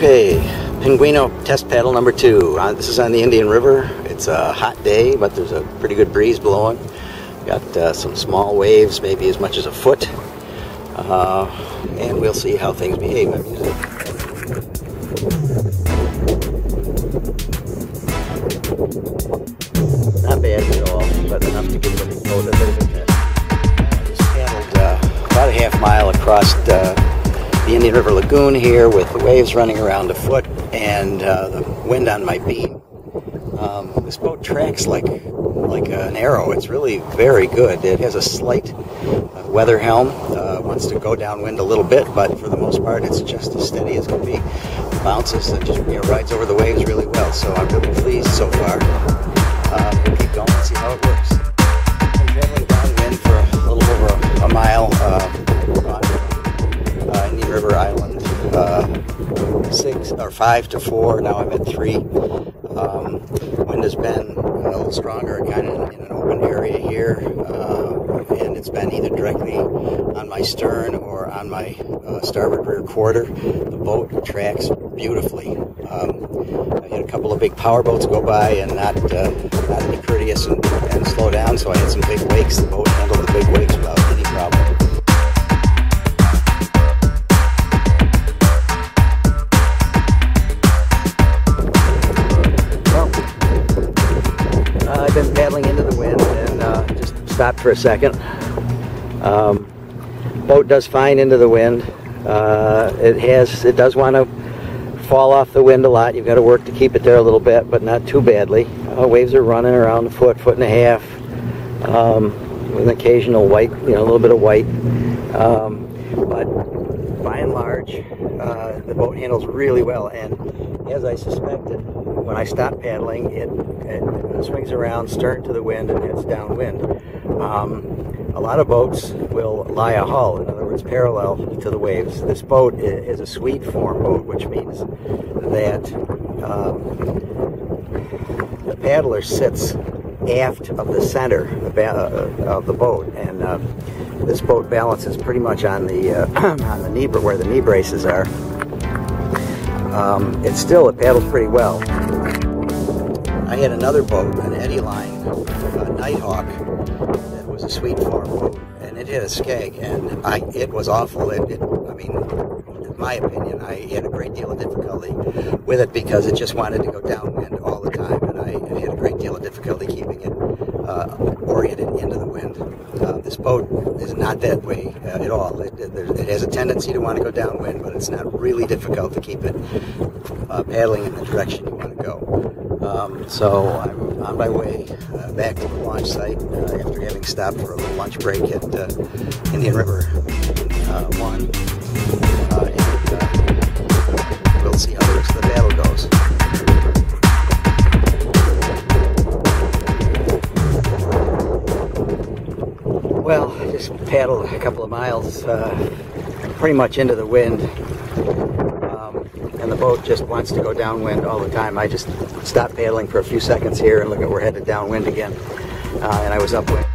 Okay, Pinguino test paddle number 2. This is on the Indian River. It's a hot day, but there's a pretty good breeze blowing. Got some small waves, maybe as much as a foot. And we'll see how things behave. I'm using not bad at all, but enough to give the boat a bit of a test. I just paddled about a half mile across the Indian River Lagoon here with the waves running around a foot and the wind on my beam. This boat tracks like an arrow. It's really very good. It has a slight weather helm. Wants to go downwind a little bit, but for the most part it's just as steady as can be. Bounces and just rides over the waves really well. So I'm really pleased so far. We'll keep going and see how it works. I'm traveling downwind for a little over a mile on Indian River Island, 5 to 4. Now I'm at 3. Wind has been a little stronger, kind of in an open area here, and it's been either directly on my stern or on my starboard rear quarter. The boat tracks beautifully. I had a couple of big power boats go by and not be courteous and slow down, so I had some big wakes. The boat handled the big wakes without any problem. I've been paddling into the wind and just stopped for a second. Boat does fine into the wind. It does want to fall off the wind a lot. You've got to work to keep it there a little bit, but not too badly. Waves are running around a foot and a half, with an occasional white, a little bit of white. But by and large, the boat handles really well, and as I suspected, when I stop paddling, it swings around stern to the wind and heads downwind. A lot of boats will lie a hull, in other words, parallel to the waves. This boat is a Swede form boat, which means that the paddler sits aft of the center of the boat, and this boat balances pretty much on the on the knee, where the knee braces are. It paddles pretty well. I had another boat, an eddy line, a Nighthawk, that was a Swede form boat, and it hit a skeg, and it was awful. I mean, in my opinion, I had a great deal of difficulty with it because it just wanted to go downwind all the time, and I had a great deal of difficulty keeping it oriented into the wind. This boat is not that way at all. It has a tendency to want to go downwind, but it's not really difficult to keep it paddling in the direction you want to go. So I'm on my way back to the launch site after having stopped for a little lunch break at Indian River 1. And we'll see how the rest of the paddle goes. Well, I just paddled a couple of miles pretty much into the wind. And the boat just wants to go downwind all the time. I just stopped paddling for a few seconds here and look at, we're headed downwind again. And I was upwind.